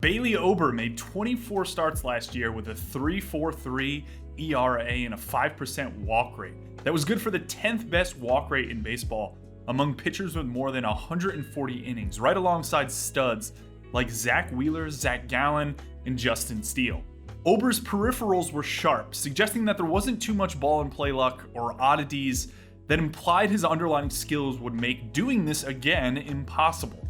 Bailey Ober made 24 starts last year with a 3.43 ERA and a 5% walk rate. That was good for the 10th best walk rate in baseball among pitchers with more than 140 innings, right alongside studs like Zach Wheeler, Zach Gallen, and Justin Steele. Ober's peripherals were sharp, suggesting that there wasn't too much ball and play luck or oddities that implied his underlying skills would make doing this again impossible.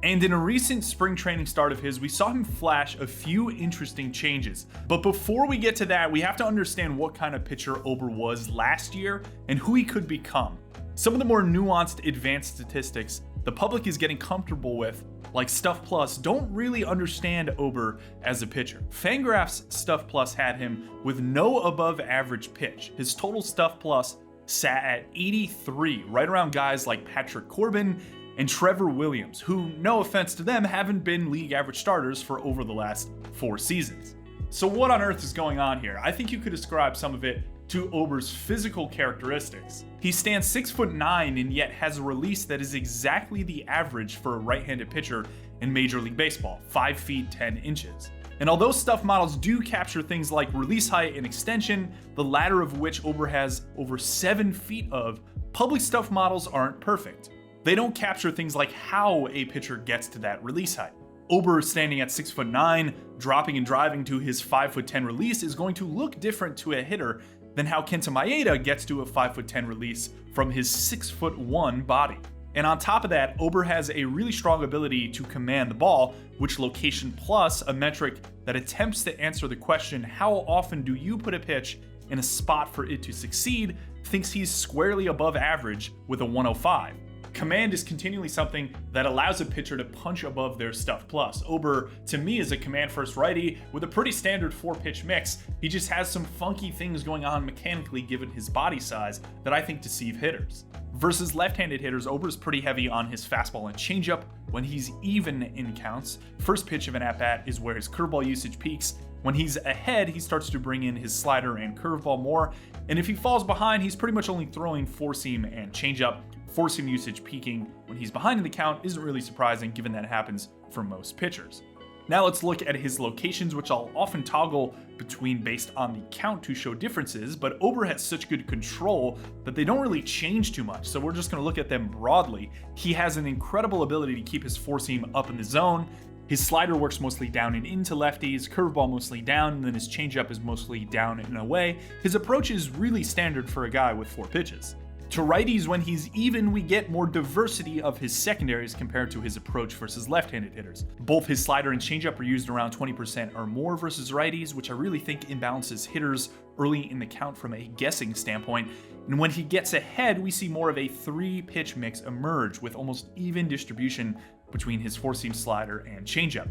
And in a recent spring training start of his, we saw him flash a few interesting changes. But before we get to that, we have to understand what kind of pitcher Ober was last year and who he could become. Some of the more nuanced advanced statistics the public is getting comfortable with, like Stuff Plus, don't really understand Ober as a pitcher. Fangraphs Stuff Plus had him with no above average pitch. His total Stuff Plus sat at 83, right around guys like Patrick Corbin and Trevor Williams, who, no offense to them, haven't been league average starters for over the last 4 seasons. So what on earth is going on here? I think you could ascribe some of it to Ober's physical characteristics. He stands 6'9" and yet has a release that is exactly the average for a right-handed pitcher in Major League Baseball, 5 feet 10 inches. And although stuff models do capture things like release height and extension, the latter of which Ober has over 7 feet of, public stuff models aren't perfect. They don't capture things like how a pitcher gets to that release height. Ober standing at 6'9", dropping and driving to his 5'10" release is going to look different to a hitter than how Kenta Maeda gets to a 5'10" release from his 6'1" body. And on top of that, Ober has a really strong ability to command the ball, which Location Plus, a metric that attempts to answer the question, how often do you put a pitch in a spot for it to succeed, thinks he's squarely above average with a 105. Command is continually something that allows a pitcher to punch above their Stuff Plus. Ober, to me, is a command-first righty with a pretty standard 4-pitch mix. He just has some funky things going on mechanically given his body size that I think deceive hitters. Versus left-handed hitters, Ober's pretty heavy on his fastball and changeup when he's even in counts. First pitch of an at-bat is where his curveball usage peaks. When he's ahead, he starts to bring in his slider and curveball more. And if he falls behind, he's pretty much only throwing four-seam and changeup. Four-seam usage peaking when he's behind in the count isn't really surprising given that it happens for most pitchers. Now let's look at his locations, which I'll often toggle between based on the count to show differences, but Ober has such good control that they don't really change too much, so we're just going to look at them broadly. He has an incredible ability to keep his four-seam up in the zone. His slider works mostly down and into lefties, curveball mostly down, and then his changeup is mostly down and away. His approach is really standard for a guy with 4 pitches. To righties, when he's even, we get more diversity of his secondaries compared to his approach versus left-handed hitters. Both his slider and changeup are used around 20% or more versus righties, which I really think imbalances hitters early in the count from a guessing standpoint. And when he gets ahead, we see more of a 3-pitch mix emerge with almost even distribution between his four-seam slider and changeup.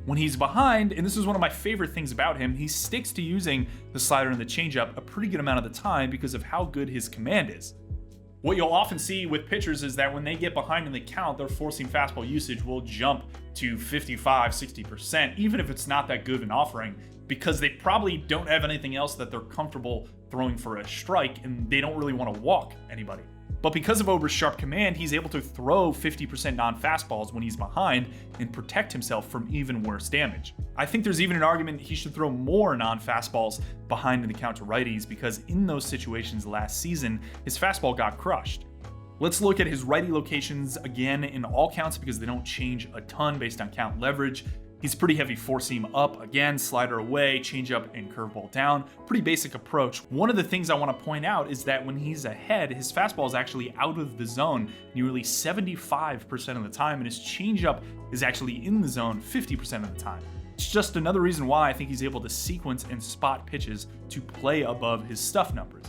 When he's behind, and this is one of my favorite things about him, he sticks to using the slider and the changeup a pretty good amount of the time because of how good his command is. What you'll often see with pitchers is that when they get behind in the count, their four-seam fastball usage will jump to 55, 60%, even if it's not that good of an offering, because they probably don't have anything else that they're comfortable throwing for a strike, and they don't really want to walk anybody. But because of Ober's sharp command, he's able to throw 50% non-fastballs when he's behind and protect himself from even worse damage. I think there's even an argument he should throw more non-fastballs behind in the count to righties because in those situations last season, his fastball got crushed. Let's look at his righty locations again in all counts because they don't change a ton based on count leverage. He's pretty heavy four-seam up, again, slider away, changeup and curveball down. Pretty basic approach. One of the things I want to point out is that when he's ahead, his fastball is actually out of the zone nearly 75% of the time, and his changeup is actually in the zone 50% of the time. It's just another reason why I think he's able to sequence and spot pitches to play above his stuff numbers.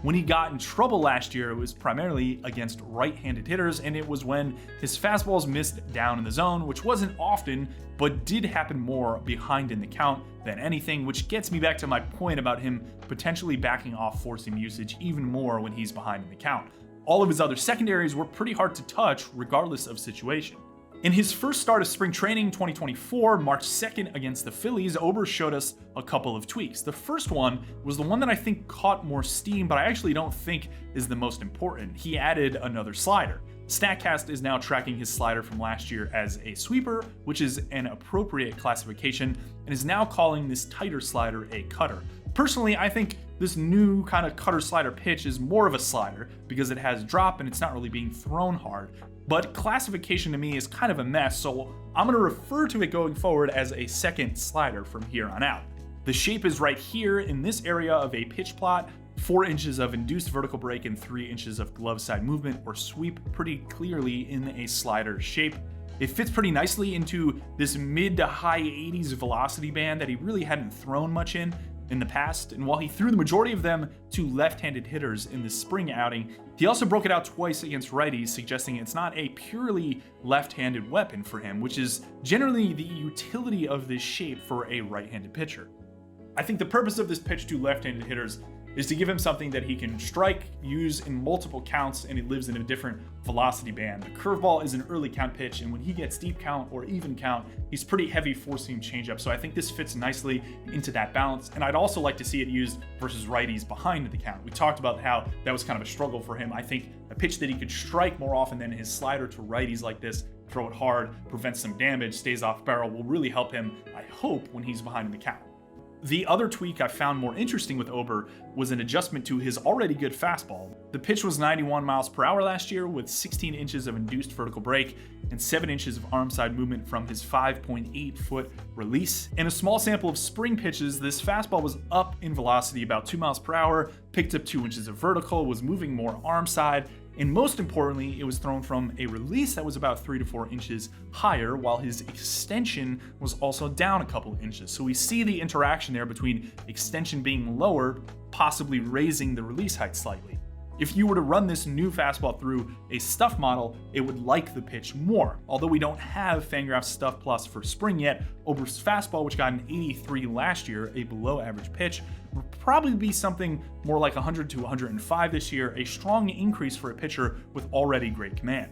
When he got in trouble last year, it was primarily against right-handed hitters, and it was when his fastballs missed down in the zone, which wasn't often, but did happen more behind in the count than anything, which gets me back to my point about him potentially backing off four-seam usage even more when he's behind in the count. All of his other secondaries were pretty hard to touch regardless of situation. In his first start of spring training 2024, March 2nd against the Phillies, Ober showed us a couple of tweaks. The first one was the one that I think caught more steam, but I actually don't think is the most important. He added another slider. StatCast is now tracking his slider from last year as a sweeper, which is an appropriate classification, and is now calling this tighter slider a cutter. Personally, I think this new kind of cutter slider pitch is more of a slider because it has drop and it's not really being thrown hard. But classification to me is kind of a mess, so I'm going to refer to it going forward as a second slider from here on out. The shape is right here in this area of a pitch plot. 4 inches of induced vertical break and 3 inches of glove side movement or sweep, pretty clearly in a slider shape. It fits pretty nicely into this mid to high 80s velocity band that he really hadn't thrown much in the past, and while he threw the majority of them to left-handed hitters in the spring outing, he also broke it out twice against righties, suggesting it's not a purely left-handed weapon for him, which is generally the utility of this shape for a right-handed pitcher. I think the purpose of this pitch to left-handed hitters is to give him something that he can strike, use in multiple counts, and it lives in a different velocity band. The curveball is an early count pitch, and when he gets deep count or even count, he's pretty heavy four-seam changeup. So I think this fits nicely into that balance, and I'd also like to see it used versus righties behind the count. We talked about how that was kind of a struggle for him. I think a pitch that he could strike more often than his slider to righties like this, throw it hard, prevents some damage, stays off barrel, will really help him, I hope, when he's behind the count. The other tweak I found more interesting with Ober was an adjustment to his already good fastball. The pitch was 91 miles per hour last year with 16 inches of induced vertical break and 7 inches of arm side movement from his 5.8 foot release. In a small sample of spring pitches, this fastball was up in velocity about 2 miles per hour, picked up 2 inches of vertical, was moving more arm side, and most importantly, it was thrown from a release that was about 3 to 4 inches higher, while his extension was also down a couple of inches. So we see the interaction there between extension being lower, possibly raising the release height slightly. If you were to run this new fastball through a stuff model, it would like the pitch more. Although we don't have Fangraphs Stuff Plus for spring yet, Ober's fastball, which got an 83 last year, a below average pitch, would probably be something more like 100 to 105 this year, a strong increase for a pitcher with already great command.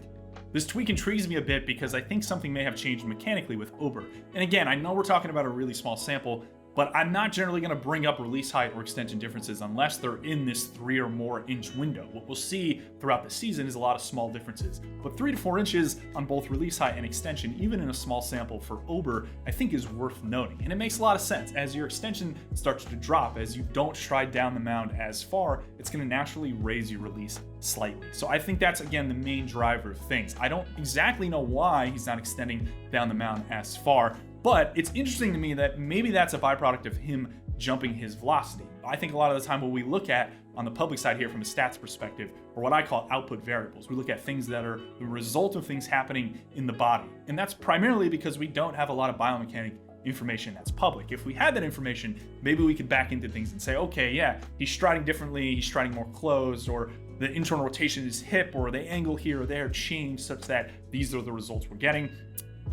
This tweak intrigues me a bit because I think something may have changed mechanically with Ober. And again, I know we're talking about a really small sample, but I'm not generally going to bring up release height or extension differences unless they're in this 3 or more inch window. What we'll see throughout the season is a lot of small differences, but 3 to 4 inches on both release height and extension, even in a small sample for Ober, I think is worth noting. And it makes a lot of sense. As your extension starts to drop, as you don't stride down the mound as far, it's going to naturally raise your release slightly. So I think that's, again, the main driver of things. I don't exactly know why he's not extending down the mound as far, but it's interesting to me that maybe that's a byproduct of him jumping his velocity. I think a lot of the time what we look at on the public side here from a stats perspective are what I call output variables. We look at things that are the result of things happening in the body. And that's primarily because we don't have a lot of biomechanic information that's public. If we had that information, maybe we could back into things and say, okay, yeah, he's striding differently, he's striding more closed, or the internal rotation of his hip or the angle here or there changed such that these are the results we're getting.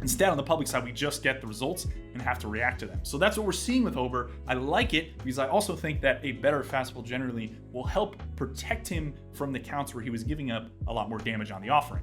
Instead, on the public side, we just get the results and have to react to them. So that's what we're seeing with Ober. I like it because I also think that a better fastball generally will help protect him from the counts where he was giving up a lot more damage on the offering.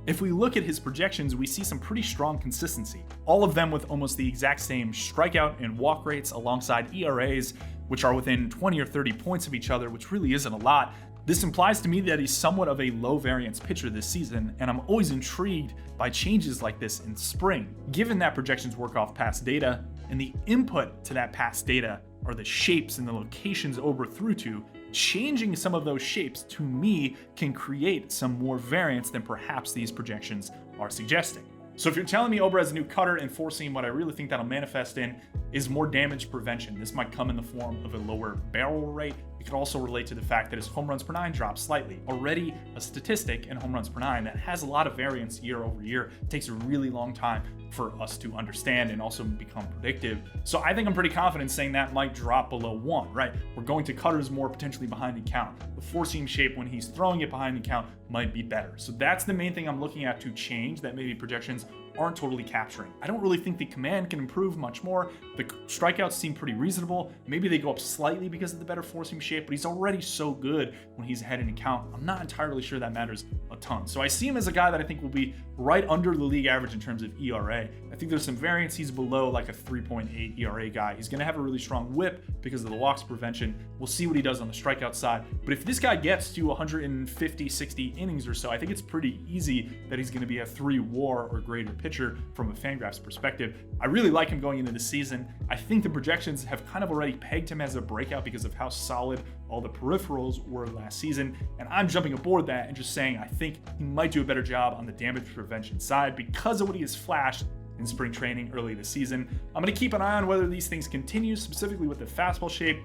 If we look at his projections, we see some pretty strong consistency. All of them with almost the exact same strikeout and walk rates alongside ERAs, which are within 20 or 30 points of each other, which really isn't a lot. This implies to me that he's somewhat of a low variance pitcher this season, and I'm always intrigued by changes like this in spring. Given that projections work off past data, and the input to that past data are the shapes and the locations Ober threw to, changing some of those shapes to me can create some more variance than perhaps these projections are suggesting. So if you're telling me Ober has a new cutter and four seam, what I really think that'll manifest in is more damage prevention. This might come in the form of a lower barrel rate. It could also relate to the fact that his home runs per nine drops slightly. Already a statistic in home runs per nine that has a lot of variance year over year. It takes a really long time for us to understand and also become predictive. So I think I'm pretty confident saying that might drop below 1, right? We're going to cutters more potentially behind the count. The four seam shape when he's throwing it behind the count might be better. So that's the main thing I'm looking at to change that maybe projections aren't totally capturing. I don't really think the command can improve much more. The strikeouts seem pretty reasonable. Maybe they go up slightly because of the better four-seam shape, but he's already so good when he's ahead in a count. I'm not entirely sure that matters a ton. So I see him as a guy that I think will be right under the league average in terms of ERA. I think there's some variance. He's below like a 3.8 ERA guy. He's going to have a really strong whip because of the walks prevention. We'll see what he does on the strikeout side. But if this guy gets to 150, 60 innings or so, I think it's pretty easy that he's going to be a 3 WAR or greater pitcher from a Fangraphs perspective. I really like him going into the season. I think the projections have kind of already pegged him as a breakout because of how solid all the peripherals were last season. And I'm jumping aboard that and just saying I think he might do a better job on the damage prevention side because of what he has flashed in spring training early this season. I'm going to keep an eye on whether these things continue, specifically with the fastball shape.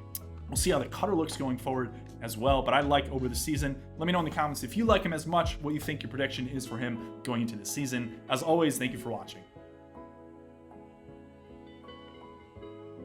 We'll see how the cutter looks going forward as well, but I like Ober this season. Let me know in the comments if you like him as much, what you think your prediction is for him going into the season. As always, thank you for watching.